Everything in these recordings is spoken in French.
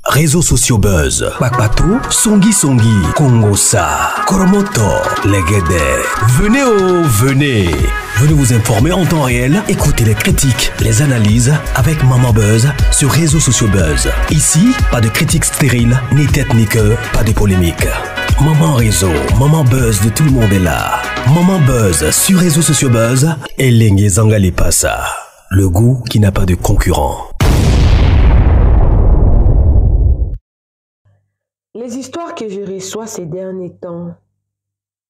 Réseaux sociaux buzz. Bakpato, Songi Songi, Kongosa, Koromoto, Legede. Venez. Venez vous informer en temps réel. Écoutez les critiques, les analyses avec Maman Buzz sur Réseaux sociaux buzz. Ici, pas de critiques stériles, ni tête ni queue, pas de polémique. Maman Réseau, Maman Buzz de tout le monde est là. Maman Buzz sur Réseaux sociaux buzz et Lengue Zangali Passa. Le goût qui n'a pas de concurrent. Les histoires que je reçois ces derniers temps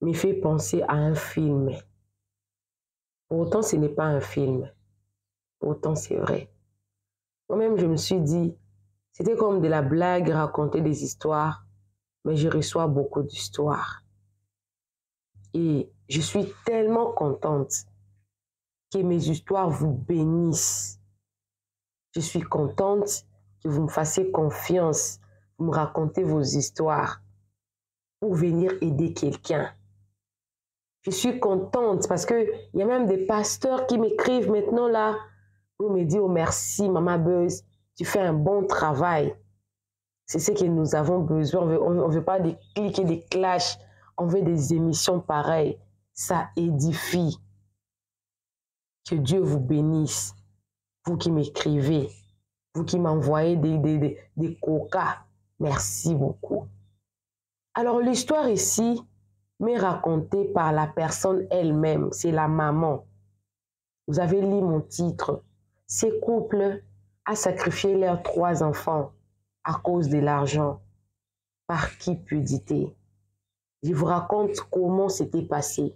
me font penser à un film. Pourtant, ce n'est pas un film. Pourtant, c'est vrai. Moi-même, je me suis dit, c'était comme de la blague, raconter des histoires, mais je reçois beaucoup d'histoires. Et je suis tellement contente que mes histoires vous bénissent. Je suis contente que vous me fassiez confiance, vous me racontez vos histoires pour venir aider quelqu'un. Je suis contente parce qu'il y a même des pasteurs qui m'écrivent maintenant là pour me dire oh, merci Maman Buzz, tu fais un bon travail. C'est ce que nous avons besoin. On ne veut pas des clics et des clashs, on veut des émissions pareilles. Ça édifie. Que Dieu vous bénisse, vous qui m'écrivez, vous qui m'envoyez des cocas. Merci beaucoup. Alors l'histoire ici m'est racontée par la personne elle-même, c'est la maman. Vous avez lu mon titre. Ces couples a sacrifié leurs 3 enfants à cause de l'argent. Par cupidité. Je vous raconte comment c'était passé.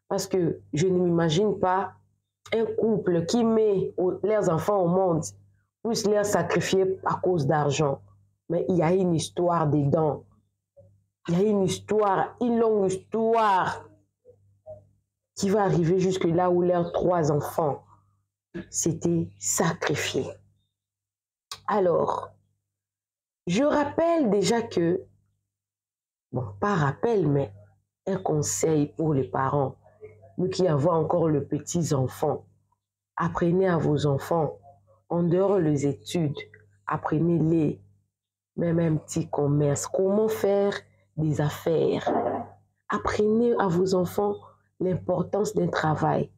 Parce que je ne m'imagine pas un couple qui met leurs enfants au monde puisse les sacrifier à cause d'argent. Mais il y a une histoire dedans. Il y a une histoire, une longue histoire qui va arriver jusque là où leurs 3 enfants s'étaient sacrifiés. Alors, je rappelle déjà que, bon, pas rappel, mais un conseil pour les parents, nous qui avons encore les petits-enfants, apprenez à vos enfants, en dehors des études, apprenez-les, même un petit commerce, comment faire des affaires. Apprenez à vos enfants l'importance d'un travail.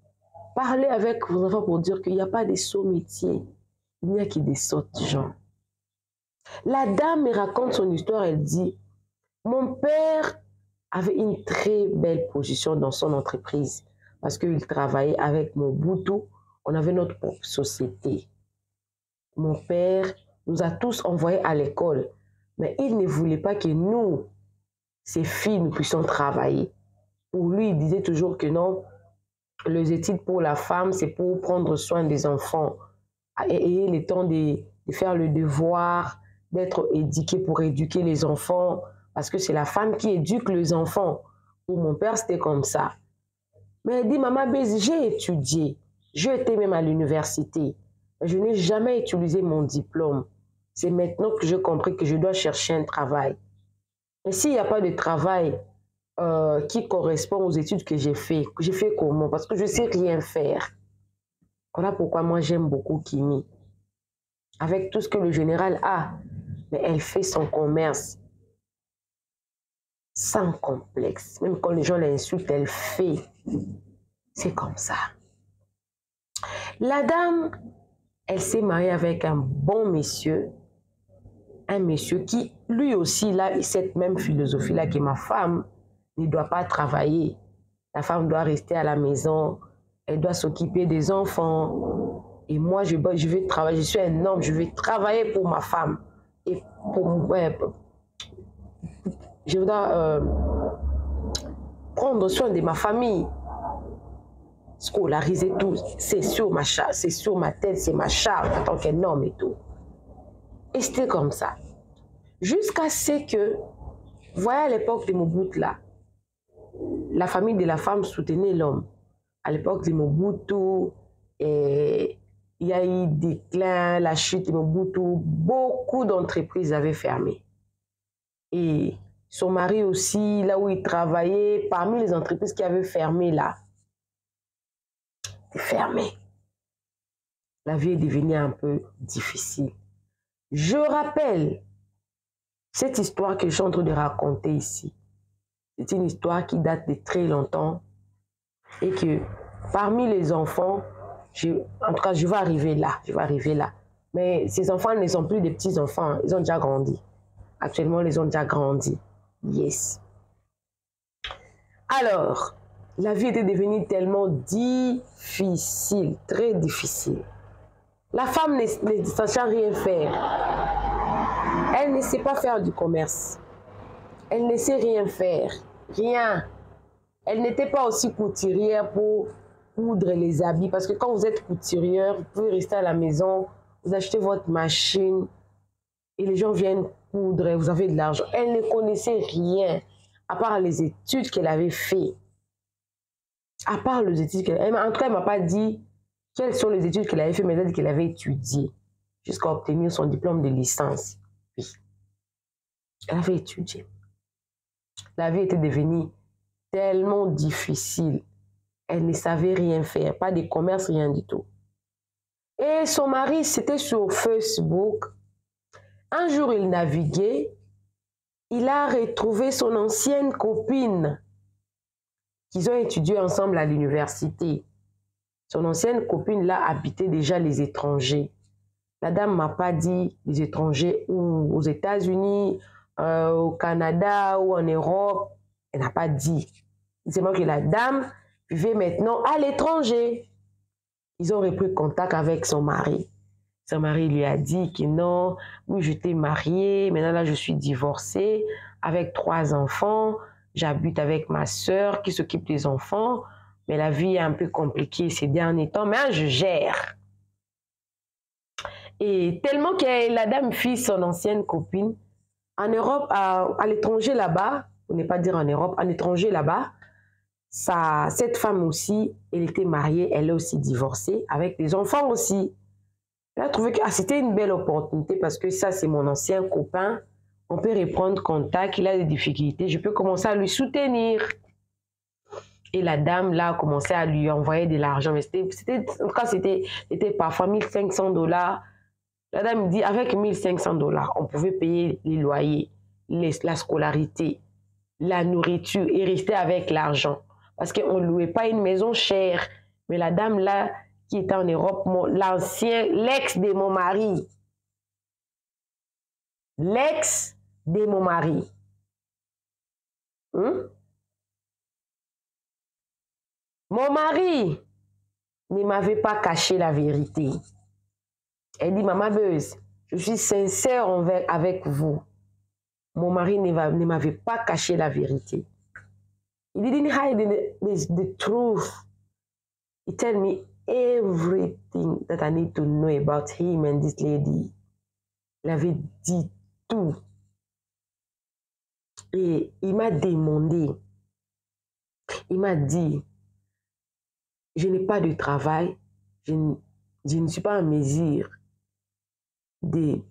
Parlez avec vos enfants pour dire qu'il n'y a pas de sots métiers, il n'y a que des sottes gens. La dame me raconte son histoire, elle dit, mon père avait une très belle position dans son entreprise parce qu'il travaillait avec Mobutu, on avait notre propre société. Mon père nous a tous envoyés à l'école, mais il ne voulait pas que nous, ses filles, nous puissions travailler. Pour lui, il disait toujours que non, les études pour la femme, c'est pour prendre soin des enfants, ayez le temps de faire le devoir, d'être éduqué pour éduquer les enfants, parce que c'est la femme qui éduque les enfants. Pour mon père, c'était comme ça. Mais elle dit, Maman Buzz, j'ai étudié, j'ai été même à l'université, mais je n'ai jamais utilisé mon diplôme. C'est maintenant que j'ai compris que je dois chercher un travail. Et s'il n'y a pas de travail qui correspond aux études que j'ai fait comment? Parce que je ne sais rien faire. Voilà pourquoi moi j'aime beaucoup Kimi. Avec tout ce que le général a, mais elle fait son commerce sans complexe. Même quand les gens l'insultent, elle fait. C'est comme ça. La dame, elle s'est mariée avec un bon monsieur. Un monsieur qui, lui aussi, il a cette même philosophie-là que ma femme ne doit pas travailler. La femme doit rester à la maison. Elle doit s'occuper des enfants. Et moi, je vais travailler. Je suis un homme. Je vais travailler pour ma femme. Et je dois prendre soin de ma famille. Scolariser tout. C'est sur ma charge. C'est sur ma tête. C'est ma charge en tant qu'un homme et tout. Et c'était comme ça. Jusqu'à ce que, voyez à l'époque de Mobutu là, la famille de la femme soutenait l'homme. À l'époque de Mobutu, il y a eu déclin, la chute de Mobutu, beaucoup d'entreprises avaient fermé. Et son mari aussi, là où il travaillait, parmi les entreprises qui avaient fermé là, c'était fermé. La vie est devenue un peu difficile. Je rappelle Cette histoire que je suis en train de raconter ici, c'est une histoire qui date de très longtemps et que parmi les enfants, en tout cas, je vais arriver là. Mais ces enfants ne sont plus des petits-enfants, ils ont déjà grandi. Actuellement, ils ont déjà grandi. Yes. Alors, la vie était devenue tellement difficile, très difficile. La femme ne sachant rien faire. Elle ne sait pas faire du commerce. Elle ne sait rien faire. Rien. Elle n'était pas aussi couturière pour coudre les habits. Parce que quand vous êtes couturière, vous pouvez rester à la maison, vous achetez votre machine et les gens viennent coudre et vous avez de l'argent. Elle ne connaissait rien, à part les études qu'elle avait faites. À part les études qu'elle avait faites. En tout cas, elle ne m'a pas dit quelles sont les études qu'elle avait faites, mais elle a dit qu'elle avait étudié jusqu'à obtenir son diplôme de licence. Oui. Elle avait étudié. La vie était devenue tellement difficile. Elle ne savait rien faire, pas de commerce, rien du tout. Et son mari, c'était sur Facebook. Un jour, il naviguait. Il a retrouvé son ancienne copine qu'ils ont étudié ensemble à l'université. Son ancienne copine, là, habitait déjà les étrangers. La dame ne m'a pas dit les étrangers ou aux États-Unis, au Canada ou en Europe. Elle n'a pas dit. C'est moi que la dame vivait maintenant à l'étranger. Ils ont repris contact avec son mari. Son mari lui a dit que non, oui, je t'ai mariée, maintenant là, je suis divorcée avec 3 enfants. J'habite avec ma sœur qui s'occupe des enfants, mais la vie est un peu compliquée ces derniers temps, mais je gère. Et tellement que la dame fit son ancienne copine, en Europe, à l'étranger là-bas, on n'est pas dire en Europe, à l'étranger là-bas, cette femme aussi, elle était mariée, elle est aussi divorcée, avec des enfants aussi. Elle a trouvé que c'était une belle opportunité parce que ça, c'est mon ancien copain. On peut reprendre contact, il a des difficultés, je peux commencer à lui soutenir. Et la dame, là, a commencé à lui envoyer de l'argent. Mais en tout cas, c'était parfois $1500. La dame me dit, avec $1500, on pouvait payer les loyers, la scolarité, la nourriture et rester avec l'argent. Parce qu'on ne louait pas une maison chère. Mais la dame, là, qui était en Europe, l'ex de mon mari. L'ex de mon mari. Mon mari ne m'avait pas caché la vérité. Elle dit, Maman Beuse, je suis sincère avec vous. Mon mari ne m'avait pas caché la vérité. He didn't hide the truth. He told me everything that I need to know about him and this lady. Il avait dit tout. Et il m'a demandé, il m'a dit, je n'ai pas de travail, je ne suis pas en mesure de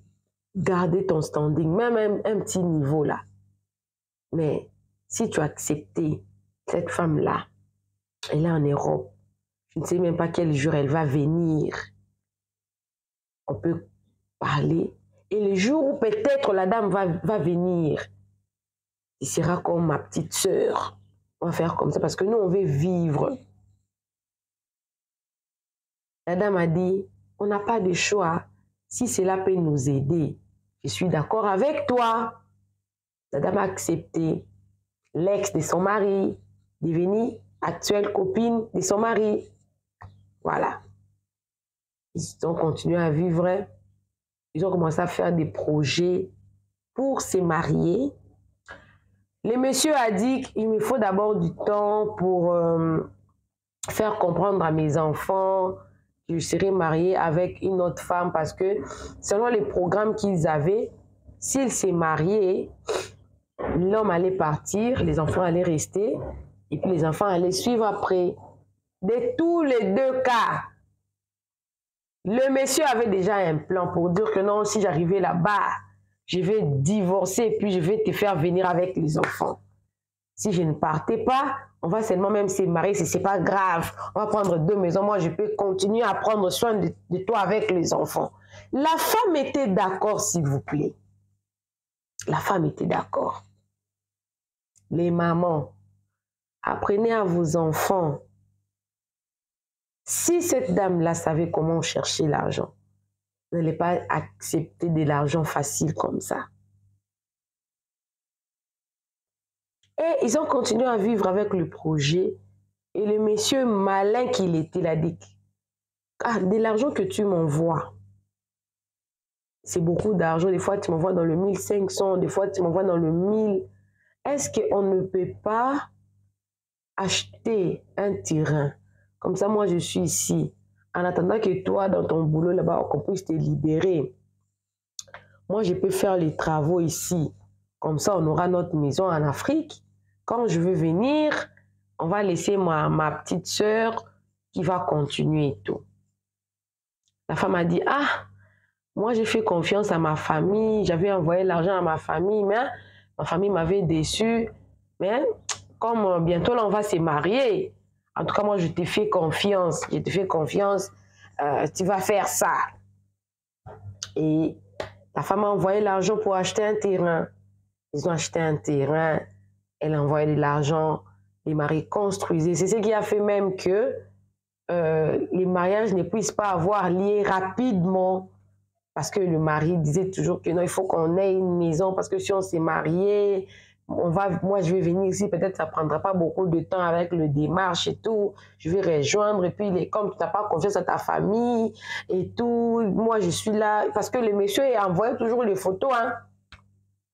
garder ton standing, même un petit niveau là. Mais si tu as accepté cette femme-là, elle est en Europe, je ne sais même pas quel jour elle va venir. On peut parler. Et le jour où peut-être la dame va venir, il sera comme ma petite sœur. On va faire comme ça parce que nous, on veut vivre. La dame a dit, on n'a pas de choix. Si cela peut nous aider, je suis d'accord avec toi. La dame a accepté. L'ex de son mari, devenue actuelle copine de son mari. Voilà. Ils ont continué à vivre. Ils ont commencé à faire des projets pour se marier. Le monsieur a dit qu'il me faut d'abord du temps pour faire comprendre à mes enfants que je serai mariée avec une autre femme parce que selon les programmes qu'ils avaient, s'ils s'est marié, l'homme allait partir, les enfants allaient rester et puis les enfants allaient suivre après. De tous les 2 cas, le monsieur avait déjà un plan pour dire que non, si j'arrivais là-bas, je vais divorcer et puis je vais te faire venir avec les enfants. Si je ne partais pas, on va seulement même se marier, c'est pas grave. On va prendre 2 maisons. Moi, je peux continuer à prendre soin de toi avec les enfants. La femme était d'accord, s'il vous plaît. La femme était d'accord. Les mamans, apprenez à vos enfants. Si cette dame-là savait comment chercher l'argent, vous n'allez pas accepter de l'argent facile comme ça. Et ils ont continué à vivre avec le projet. Et le monsieur malin qu'il était, il a dit, ah, de l'argent que tu m'envoies, c'est beaucoup d'argent. Des fois, tu m'envoies dans le 1500, des fois, tu m'envoies dans le 1000. Est-ce qu'on ne peut pas acheter un terrain? Comme ça, moi, je suis ici. En attendant que toi, dans ton boulot là-bas, qu'on puisse te libérer. Moi, je peux faire les travaux ici. Comme ça, on aura notre maison en Afrique. Quand je veux venir, on va laisser ma petite sœur qui va continuer et tout. La femme a dit, ah, moi, j'ai fait confiance à ma famille. J'avais envoyé l'argent à ma famille, mais ma famille m'avait déçu. Mais comme bientôt, là, on va se marier. En tout cas, moi, je te fais confiance. Je te fais confiance. Tu vas faire ça. Et la femme a envoyé l'argent pour acheter un terrain. Ils ont acheté un terrain. Elle a envoyé de l'argent. Les maris construisaient. C'est ce qui a fait même que les mariages ne puissent pas avoir lieu rapidement. Parce que le mari disait toujours que non, il faut qu'on ait une maison. Parce que si on s'est marié, moi, je vais venir ici. Peut-être que ça ne prendra pas beaucoup de temps avec le démarche et tout. Je vais rejoindre. Et puis, comme tu n'as pas confiance à ta famille et tout, moi, je suis là. Parce que le monsieur, il envoyait toujours les photos, hein.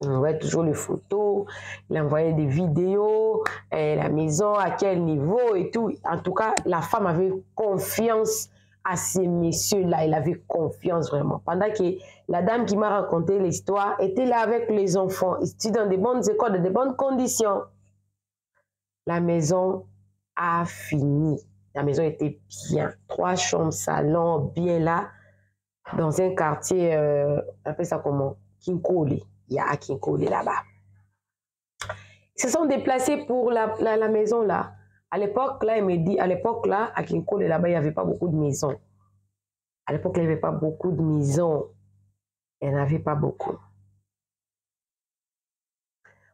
Il envoyait toujours les photos, il envoyait des vidéos, la maison, à quel niveau et tout. En tout cas, la femme avait confiance à ces messieurs-là. Elle avait confiance vraiment. Pendant que la dame qui m'a raconté l'histoire était là avec les enfants. Ils étaient dans des bonnes écoles, dans des bonnes conditions. La maison a fini. La maison était bien. 3 chambres, salon, bien là. Dans un quartier, on appelle ça comment? Kinkole. Il y a à Kinkole là-bas. Ils se sont déplacés pour la maison là. À l'époque, là, il me dit, à l'époque, là, à Kinkole là-bas, il n'y avait pas beaucoup de maisons. À l'époque, il n'y avait pas beaucoup de maisons. Il n'y en avait pas beaucoup.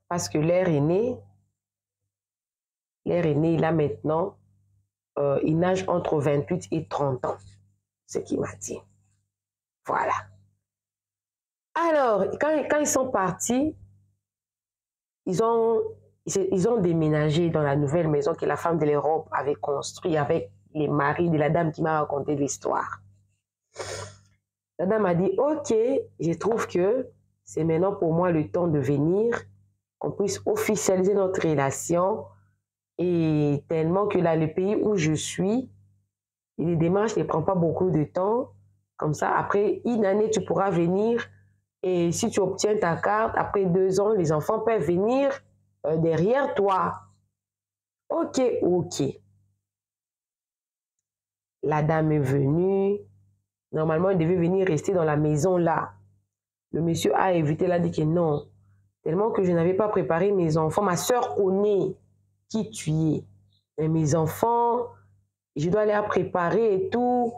Parce que l'air est né, il a maintenant, il nage entre 28 et 30 ans. Ce qu'il m'a dit. Voilà. Alors, quand ils sont partis, ils ont déménagé dans la nouvelle maison que la femme de l'Europe avait construite avec les maris de la dame qui m'a raconté l'histoire. La dame a dit, ok, je trouve que c'est maintenant pour moi le temps de venir, qu'on puisse officialiser notre relation, et tellement que là, le pays où je suis, les démarches ne prennent pas beaucoup de temps. Comme ça, après une année, tu pourras venir. Et si tu obtiens ta carte, après 2 ans, les enfants peuvent venir derrière toi. Ok, ok. La dame est venue. Normalement, elle devait venir rester dans la maison là. Le monsieur a évité, il a dit que non. Tellement que je n'avais pas préparé mes enfants. Ma soeur connaît qui tu es. Et mes enfants, je dois les préparer et tout.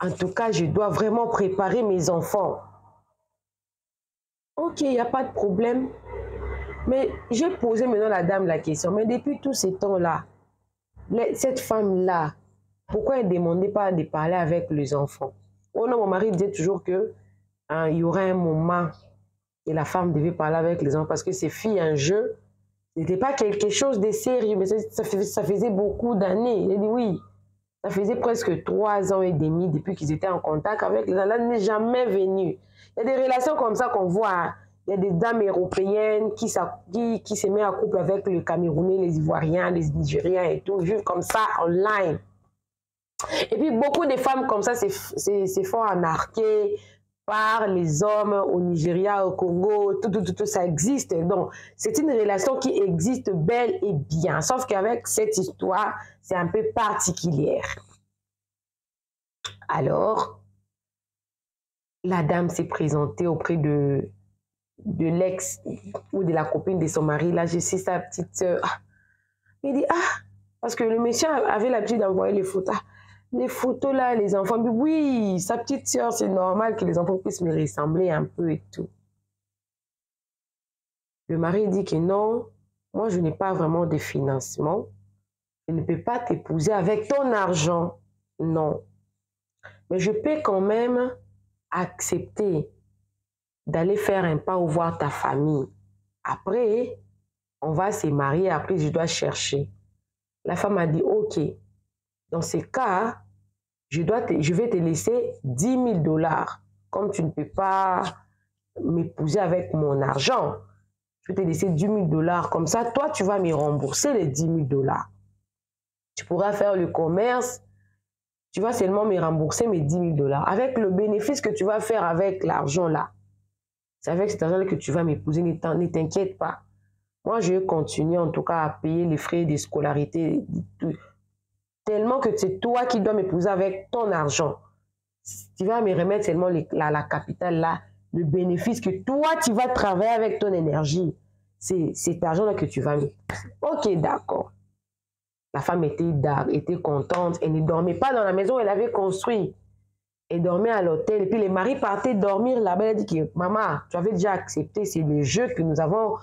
En tout cas, je dois vraiment préparer mes enfants. Ok, il n'y a pas de problème. Mais j'ai posé maintenant à la dame la question. Mais depuis tous ces temps-là, cette femme-là, pourquoi elle ne demandait pas de parler avec les enfants? Oh non, mon mari disait toujours que il y aurait un moment et la femme devait parler avec les enfants parce que ces filles, un jeu, ce n'était pas quelque chose de sérieux, mais ça faisait beaucoup d'années. Il a dit oui, ça faisait presque 3 ans et demi depuis qu'ils étaient en contact avec les enfants. Elle n'est jamais venue. Il y a des relations comme ça qu'on voit. Hein. Il y a des dames européennes qui se mettent en couple avec les Camerounais, les Ivoiriens, les Nigériens et tout, vivent comme ça online. Et puis beaucoup de femmes comme ça se font arnaquer par les hommes au Nigeria, au Congo, tout ça existe. Donc, c'est une relation qui existe bel et bien. Sauf qu'avec cette histoire, c'est un peu particulière. Alors, la dame s'est présentée auprès de l'ex ou de la copine de son mari. Là, je suis sa petite soeur. Il dit, ah, parce que le monsieur avait l'habitude d'envoyer les photos. Les photos là, les enfants, mais oui, sa petite soeur, c'est normal que les enfants puissent me ressembler un peu et tout. Le mari dit que non, moi je n'ai pas vraiment de financement. Je ne peux pas t'épouser avec ton argent. Non. Mais je peux quand même accepter d'aller faire un pas ou voir ta famille. Après, on va se marier, après je dois chercher. La femme a dit, ok, dans ces cas, je vais te laisser 10 000 $. Comme tu ne peux pas m'épouser avec mon argent, je vais te laisser 10 000 $. Comme ça, toi, tu vas me rembourser les 10 000 $. Tu pourras faire le commerce, tu vas seulement me rembourser mes 10 000 $. Avec le bénéfice que tu vas faire avec l'argent là, c'est avec cet argent-là que tu vas m'épouser, ne t'inquiète pas. Moi, je vais continuer en tout cas à payer les frais de scolarité, tellement que c'est toi qui dois m'épouser avec ton argent. Tu vas me remettre seulement la capitale là, le bénéfice que toi, tu vas travailler avec ton énergie. C'est cet argent-là que tu vas m'épouser. Ok, d'accord. La femme était contente. Elle ne dormait pas dans la maison elle avait construit. Elle dormait à l'hôtel. Et puis les maris partaient dormir là-bas. Elle a dit que maman, tu avais déjà accepté. C'est le jeu que nous avons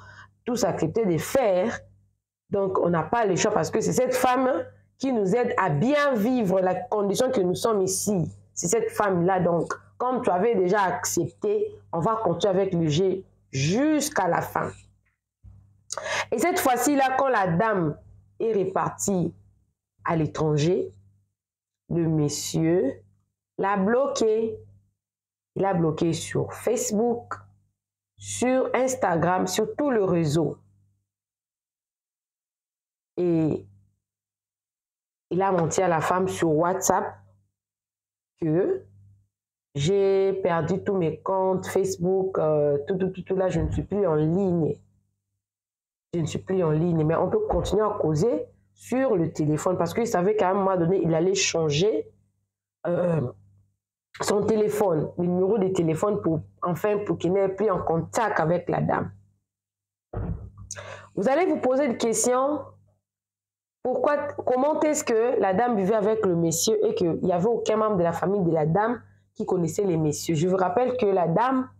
tous accepté de faire. Donc on n'a pas le choix parce que c'est cette femme qui nous aide à bien vivre la condition que nous sommes ici. C'est cette femme-là. Donc comme tu avais déjà accepté, on va continuer avec le jeu jusqu'à la fin. Et cette fois-ci là, quand la dame est reparti à l'étranger, le monsieur l'a bloqué. Il l'a bloqué sur Facebook, sur Instagram, sur tout le réseau. Et il a menti à la femme sur WhatsApp que j'ai perdu tous mes comptes Facebook, tout là, je ne suis plus en ligne. Je ne suis plus en ligne, mais on peut continuer à causer sur le téléphone parce qu'il savait qu'à un moment donné, il allait changer son téléphone, le numéro de téléphone pour qu'il n'ait plus en contact avec la dame. Vous allez vous poser une question, comment est-ce que la dame vivait avec le monsieur et qu'il n'y avait aucun membre de la famille de la dame qui connaissait les messieurs? Je vous rappelle que la dame,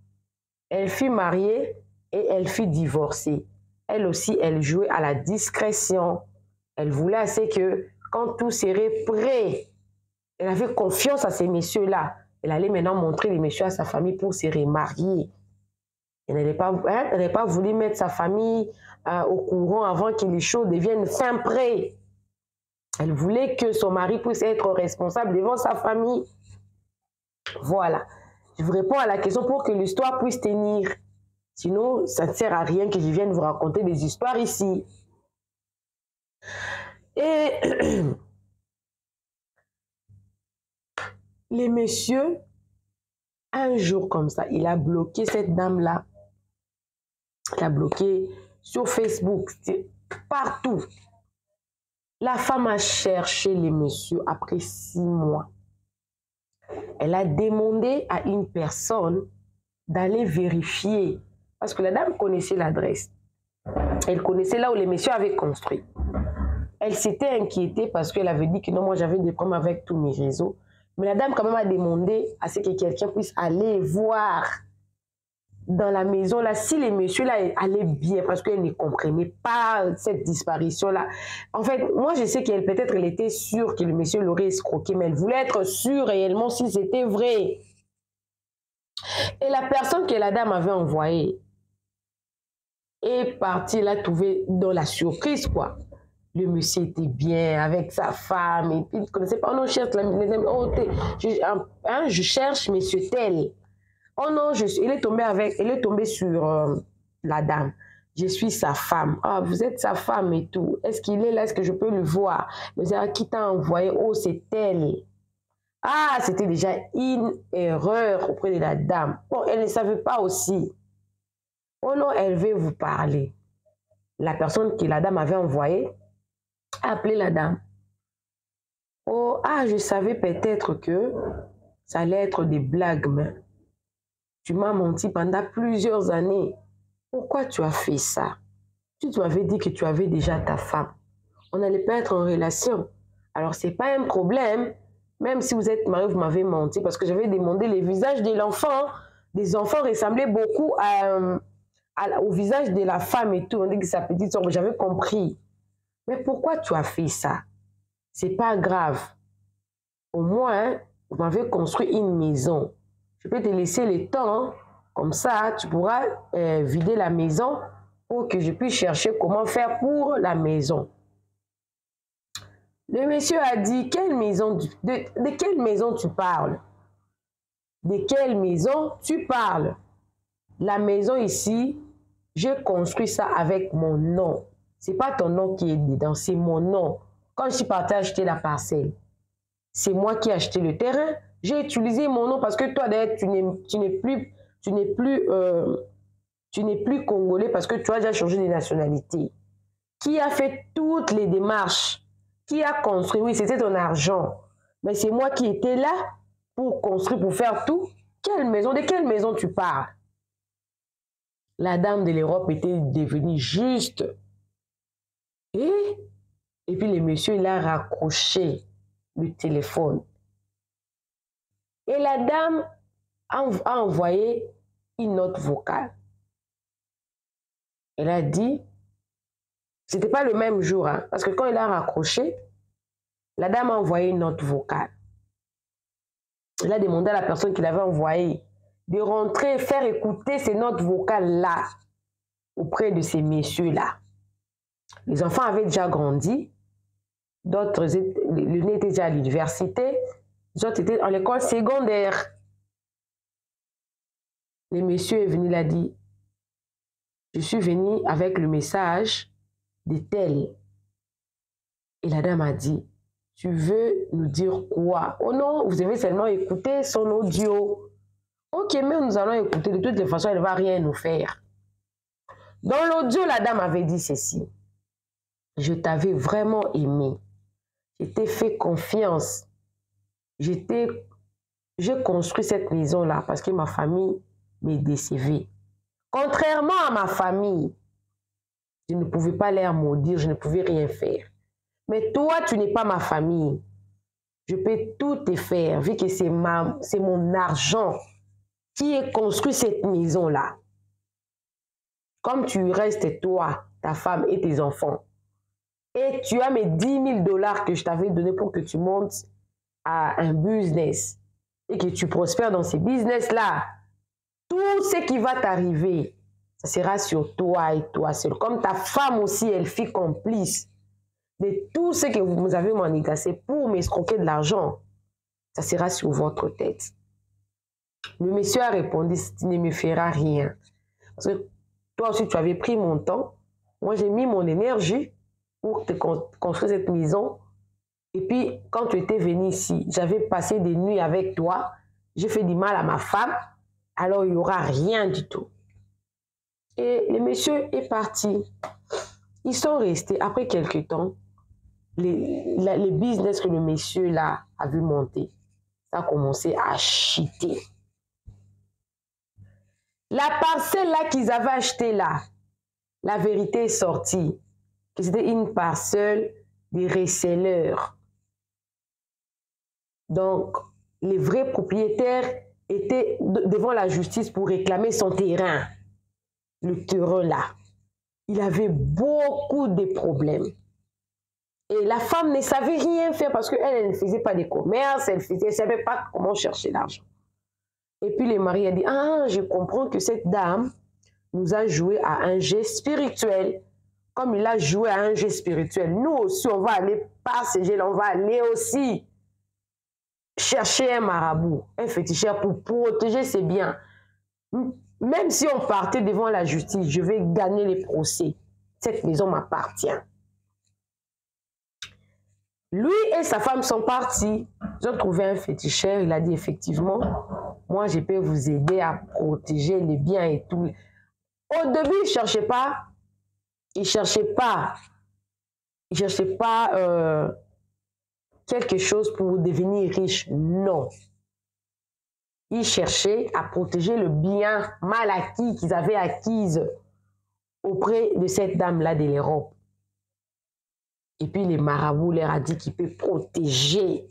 elle fut mariée et elle fut divorcée. Elle aussi, elle jouait à la discrétion. Elle voulait assez que quand tout serait prêt, elle avait confiance à ces messieurs-là. Elle allait maintenant montrer les messieurs à sa famille pour se remarier. Elle n'avait pas voulu mettre sa famille au courant avant que les choses deviennent fin prêt. Elle voulait que son mari puisse être responsable devant sa famille. Voilà. Je vous réponds à la question pour que l'histoire puisse tenir. Sinon, ça ne sert à rien que je vienne vous raconter des histoires ici. Et les messieurs, un jour comme ça, il a bloqué cette dame-là. Il a bloqué sur Facebook, partout. La femme a cherché les messieurs après 6 mois. Elle a demandé à une personne d'aller vérifier. Parce que la dame connaissait l'adresse. Elle connaissait là où les messieurs avaient construit. Elle s'était inquiétée parce qu'elle avait dit que non, moi j'avais des problèmes avec tous mes réseaux. Mais la dame quand même a demandé à ce que quelqu'un puisse aller voir dans la maison là si les messieurs là allaient bien parce qu'elle ne comprenait pas cette disparition là. En fait, moi je sais qu'elle peut-être elle était sûre que le monsieur l'aurait escroqué, mais elle voulait être sûre réellement si c'était vrai. Et la personne que la dame avait envoyée est partie là trouver dans la surprise quoi. Le monsieur était bien avec sa femme et puis il ne connaissait pas. Oh non, je cherche je cherche monsieur tel. Oh non, il est tombé sur la dame. Je suis sa femme. Ah, vous êtes sa femme et tout. Est-ce qu'il est là? Est-ce que je peux le voir? Mais qui t'a envoyé? Oh, c'est elle. Ah, c'était déjà une erreur auprès de la dame. Bon, elle ne savait pas aussi. Oh non, elle veut vous parler. La personne que la dame avait envoyée a appelé la dame. Oh, ah, je savais peut-être que ça allait être des blagues, mais tu m'as menti pendant plusieurs années. Pourquoi tu as fait ça? Tu m'avais dit que tu avais déjà ta femme. On n'allait pas être en relation. Alors, ce n'est pas un problème. Même si vous êtes marié, vous m'avez menti parce que j'avais demandé les visages de l'enfant. Des enfants ressemblaient beaucoup au visage de la femme et tout, on dit que sa petite soeur, j'avais compris. Mais pourquoi tu as fait ça? C'est pas grave. Au moins, vous m'avez construit une maison. Je peux te laisser le temps, hein. Comme ça, tu pourras vider la maison pour que je puisse chercher comment faire pour la maison. Le monsieur a dit, quelle maison, de quelle maison tu parles? De quelle maison tu parles? La maison ici, j'ai construit ça avec mon nom. Ce n'est pas ton nom qui est dedans, c'est mon nom. Quand je suis partie acheter la parcelle, c'est moi qui ai acheté le terrain. J'ai utilisé mon nom parce que toi, d'ailleurs, tu n'es plus congolais parce que tu as déjà changé de nationalité. Qui a fait toutes les démarches? Qui a construit? Oui, c'était ton argent. Mais c'est moi qui étais là pour construire, pour faire tout. Quelle maison? De quelle maison tu parles? La dame de l'Europe était devenue juste. Et puis le monsieur, il a raccroché le téléphone. Et la dame a envoyé une note vocale. Elle a dit, c'était pas le même jour, hein, parce que quand il a raccroché, la dame a envoyé une note vocale. Elle a demandé à la personne qui l'avait envoyée de rentrer, faire écouter ces notes vocales-là auprès de ces messieurs-là. Les enfants avaient déjà grandi, d'autres, l'un était déjà à l'université, les autres étaient à l'école secondaire. Le monsieur est venu, il a dit, je suis venu avec le message de tel. Et la dame a dit, tu veux nous dire quoi? Oh non, vous avez seulement écouté son audio. Ok, mais nous allons écouter. De toutes les façons, elle ne va rien nous faire. Dans l'audio, la dame avait dit ceci. Je t'avais vraiment aimé. Je t'ai fait confiance. J'ai construit cette maison-là parce que ma famille me décevait. Contrairement à ma famille, je ne pouvais pas les maudire, je ne pouvais rien faire. Mais toi, tu n'es pas ma famille. Je peux tout te faire, vu que c'est mon argent qui a construit cette maison-là. Comme tu restes toi, ta femme et tes enfants, et tu as mes 10 000 $ que je t'avais donné pour que tu montes à un business et que tu prospères dans ces business-là, tout ce qui va t'arriver, ça sera sur toi et toi seul. Comme ta femme aussi, elle fit complice de tout ce que vous avez manigancé pour m'escroquer de l'argent, ça sera sur votre tête. Le monsieur a répondu, tu ne me feras rien. Parce que toi aussi, tu avais pris mon temps. Moi, j'ai mis mon énergie pour te construire cette maison. Et puis, quand tu étais venu ici, j'avais passé des nuits avec toi. J'ai fait du mal à ma femme. Alors, il n'y aura rien du tout. Et le monsieur est parti. Ils sont restés. Après quelques temps, les business que le monsieur là a vu monter, ça a commencé à chuter. La parcelle là qu'ils avaient achetée là, la vérité est sortie. Que c'était une parcelle des resellers. Donc, les vrais propriétaires étaient devant la justice pour réclamer son terrain. Le terrain là. Il avait beaucoup de problèmes. Et la femme ne savait rien faire parce qu'elle ne faisait pas de commerce, elle ne savait pas comment chercher l'argent. Et puis le mari a dit, ah, je comprends que cette dame nous a joué à un jeu spirituel. Comme il a joué à un jeu spirituel, nous aussi, on va aller par ce jeu-là, on va aller aussi chercher un marabout, un féticheur pour protéger ses biens. Même si on partait devant la justice, je vais gagner les procès. Cette maison m'appartient. Lui et sa femme sont partis. Ils ont trouvé un féticheur. Il a dit effectivement, moi je peux vous aider à protéger les biens et tout. Au début, il ne cherchait pas. Il ne cherchait pas quelque chose pour devenir riche. Non. Il cherchait à protéger le bien mal acquis qu'ils avaient acquis auprès de cette dame-là de l'Europe. Et puis les marabouts leur a dit qu'il peut protéger.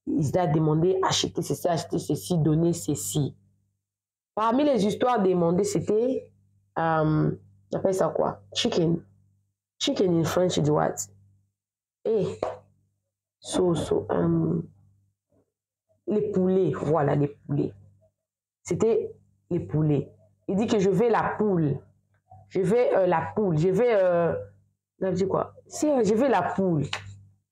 Il a demandé acheter ceci, donner ceci. Parmi les histoires demandées, c'était on appelle ça quoi? Chicken. Chicken in French, is what? Eh, les poulets, voilà, les poulets. C'était les poulets. Il dit que je vais la poule. Je vais la poule. Je vais... on a dit quoi? Si, je vais la poule.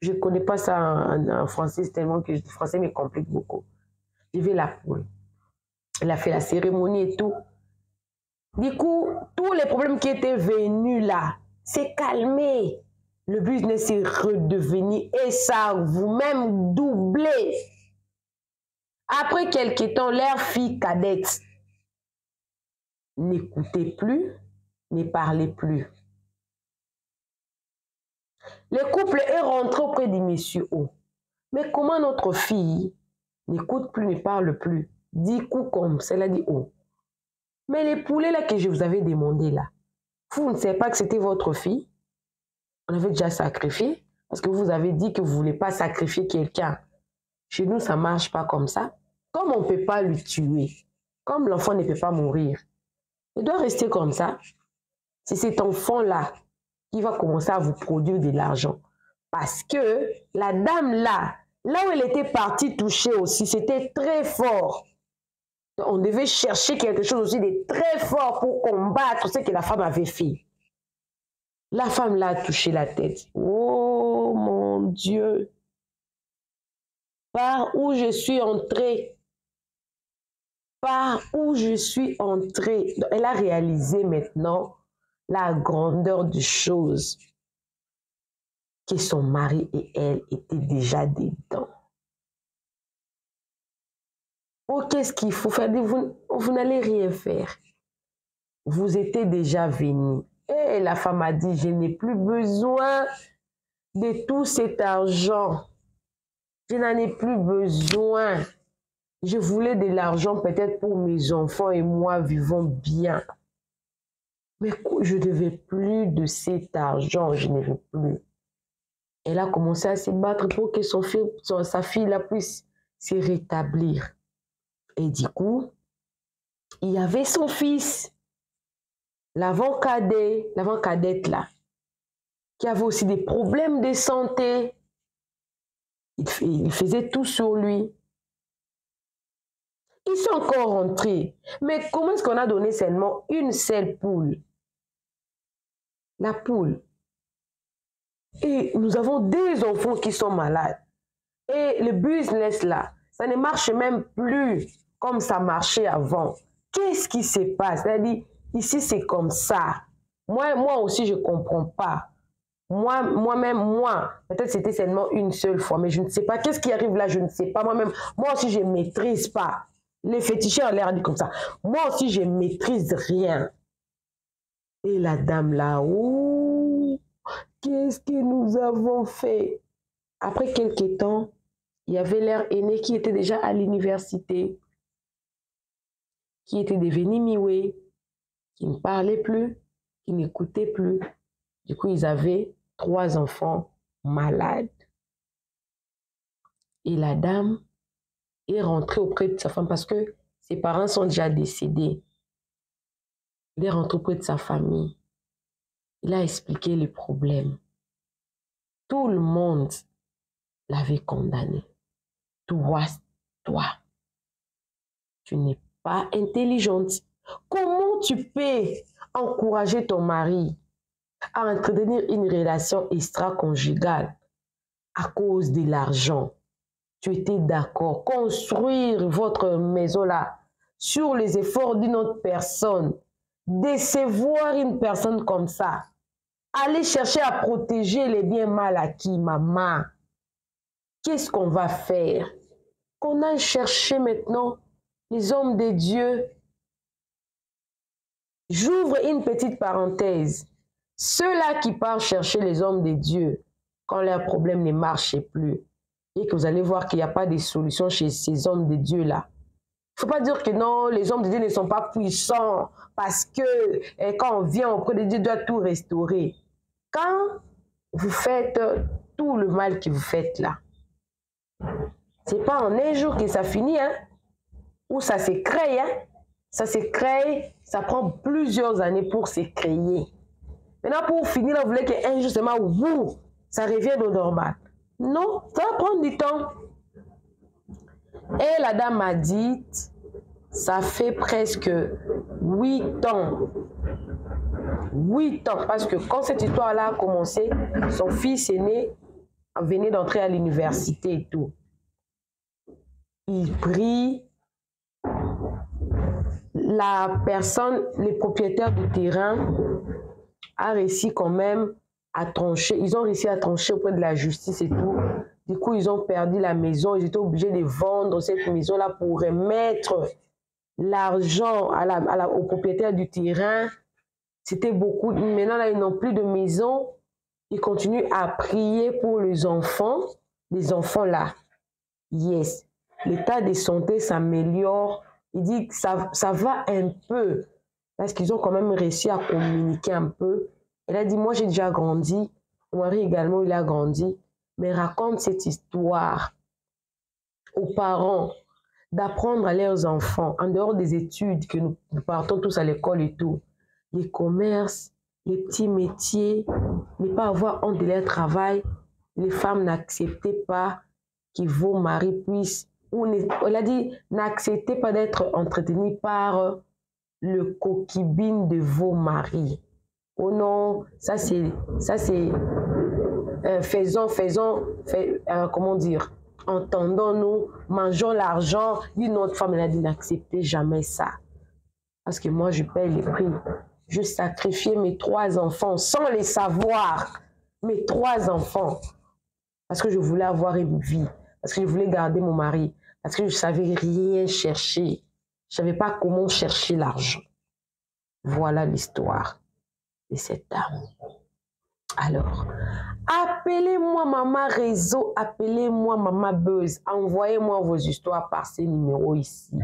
Je ne connais pas ça en français, tellement que le français me complique beaucoup. Je vais la poule. Elle a fait la cérémonie et tout. Du coup, tous les problèmes qui étaient venus là, c'est calmé. Le business est redevenu et ça a vous-même doublé. Après quelques temps, leur fille cadette n'écoutait plus, ne parlait plus. Le couple est rentré auprès du monsieur O. Mais comment notre fille n'écoute plus, ne parle plus? Dit coup comme ça, elle a dit oh. Mais les poulets là que je vous avais demandé là, vous ne savez pas que c'était votre fille? On avait déjà sacrifié parce que vous avez dit que vous ne voulez pas sacrifier quelqu'un. Chez nous, ça ne marche pas comme ça. Comme on ne peut pas le tuer, comme l'enfant ne peut pas mourir, il doit rester comme ça. C'est cet enfant-là qui va commencer à vous produire de l'argent. Parce que la dame là où elle était partie toucher aussi, c'était très fort. On devait chercher quelque chose aussi de très fort pour combattre ce que la femme avait fait. La femme là a touché la tête. Oh mon Dieu! Par où je suis entrée? Par où je suis entrée? Elle a réalisé maintenant la grandeur des choses. Que son mari et elle étaient déjà dedans. Oh, qu'est-ce qu'il faut faire? Vous n'allez rien faire. Vous étiez déjà venu. Et la femme a dit, je n'ai plus besoin de tout cet argent. Je n'en ai plus besoin. Je voulais de l'argent peut-être pour mes enfants et moi vivons bien. Mais je ne veux plus de cet argent, je ne veux plus. Elle a commencé à se battre pour que sa fille là puisse se rétablir. Et du coup, il y avait son fils, l'avant cadette là, qui avait aussi des problèmes de santé. Il faisait tout sur lui. Ils sont encore rentrés. Mais comment est-ce qu'on a donné seulement une seule poule? La poule. Et nous avons des enfants qui sont malades. Et le business là, ça ne marche même plus comme ça marchait avant. Qu'est-ce qui se passe? C'est-à-dire, ici c'est comme ça. Moi aussi je ne comprends pas. Moi-même, peut-être c'était seulement une seule fois, mais je ne sais pas. Qu'est-ce qui arrive là? Je ne sais pas. Moi aussi je ne maîtrise pas. Les féticheurs ont l'air dit comme ça. Moi aussi je ne maîtrise rien. Et la dame là, ouh, qu'est-ce que nous avons fait? Après quelques temps, il y avait leur aîné qui était déjà à l'université, qui était devenu mioué, qui ne parlait plus, qui n'écoutait plus. Du coup, ils avaient 3 enfants malades. Et la dame est rentrée auprès de sa femme parce que ses parents sont déjà décédés. Il est rentré auprès de sa famille. Il a expliqué les problèmes. Tout le monde l'avait condamné. Toi, tu n'es pas intelligente. Comment tu peux encourager ton mari à entretenir une relation extra-conjugale à cause de l'argent? Tu étais d'accord construire votre maison là sur les efforts d'une autre personne, décevoir une personne comme ça, aller chercher à protéger les biens mal acquis, maman. Qu'est-ce qu'on va faire? Qu'on aille chercher maintenant les hommes de Dieu. J'ouvre une petite parenthèse. Ceux-là qui partent chercher les hommes de Dieu, quand leurs problèmes ne marchent plus, et que vous allez voir qu'il n'y a pas de solution chez ces hommes de Dieu-là. Il ne faut pas dire que non, les hommes de Dieu ne sont pas puissants, parce que quand on vient auprès de Dieu, Dieu doit tout restaurer. Quand vous faites tout le mal que vous faites là, ce n'est pas en un jour que ça finit, hein, ou ça se crée, hein. Ça se crée, ça prend plusieurs années pour se créer. Maintenant, pour finir, on voulait qu'un jour, seulement, ça revienne au normal. Non, ça va prendre du temps. Et la dame m'a dit, ça fait presque 8 ans. 8 ans, parce que quand cette histoire-là a commencé, son fils aîné venait d'entrer à l'université et tout. Il prie, la personne, les propriétaires du terrain, a réussi quand même à trancher. Ils ont réussi à trancher auprès de la justice et tout. Du coup, ils ont perdu la maison. Ils étaient obligés de vendre cette maison-là pour remettre l'argent au propriétaire du terrain. C'était beaucoup. Maintenant, là, ils n'ont plus de maison. Ils continuent à prier pour les enfants là. Yes. L'état de santé s'améliore. Il dit que ça va un peu. Parce qu'ils ont quand même réussi à communiquer un peu. Elle a dit, moi j'ai déjà grandi. Mon mari également, il a grandi. Mais raconte cette histoire aux parents, d'apprendre à leurs enfants, en dehors des études, que nous partons tous à l'école et tout, les commerces, les petits métiers, ne pas avoir honte de leur travail. Les femmes n'acceptaient pas que vos maris puissent, elle a dit, n'acceptez pas d'être entretenus par le concubine de vos maris. Oh non, ça c'est comment dire, entendons-nous, mangeons l'argent d'une autre femme. Elle a dit, n'acceptez jamais ça. Parce que moi, je paye les prix. Je sacrifiais mes 3 enfants sans les savoir. Mes 3 enfants. Parce que je voulais avoir une vie. Parce que je voulais garder mon mari. Parce que je ne savais rien chercher. Je ne savais pas comment chercher l'argent. Voilà l'histoire de cette dame. Alors, appelez-moi Maman Réseau, appelez-moi Maman Buzz. Envoyez-moi vos histoires par ces numéros ici.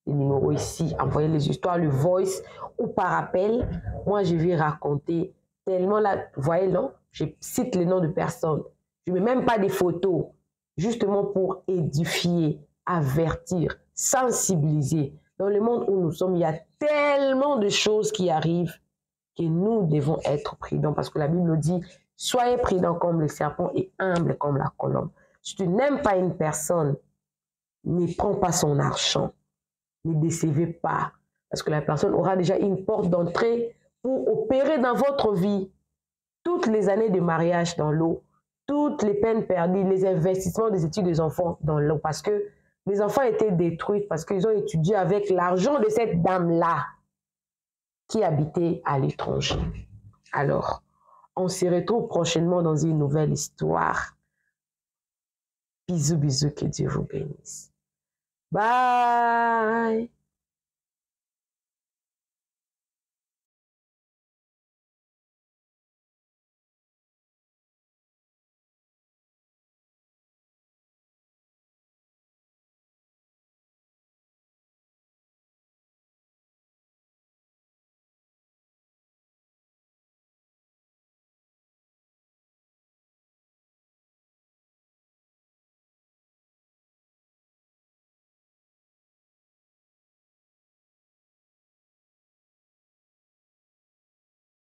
Les numéros ici, envoyez les histoires, le voice ou par appel. Moi, je vais raconter tellement là. Vous voyez, non? Je cite les noms de personnes. Je ne mets même pas des photos. Justement pour édifier, avertir, sensibiliser. Dans le monde où nous sommes, il y a tellement de choses qui arrivent que nous devons être prudents. Parce que la Bible dit, soyez prudents comme le serpent et humbles comme la colombe. Si tu n'aimes pas une personne, ne prends pas son argent. Ne décevez pas. Parce que la personne aura déjà une porte d'entrée pour opérer dans votre vie. Toutes les années de mariage dans l'eau, toutes les peines perdues, les investissements des études des enfants dans l'eau. Parce que les enfants étaient détruits parce qu'ils ont étudié avec l'argent de cette dame-là qui habitait à l'étranger. Alors, on se retrouve prochainement dans une nouvelle histoire. Bisous, bisous, que Dieu vous bénisse. Bye!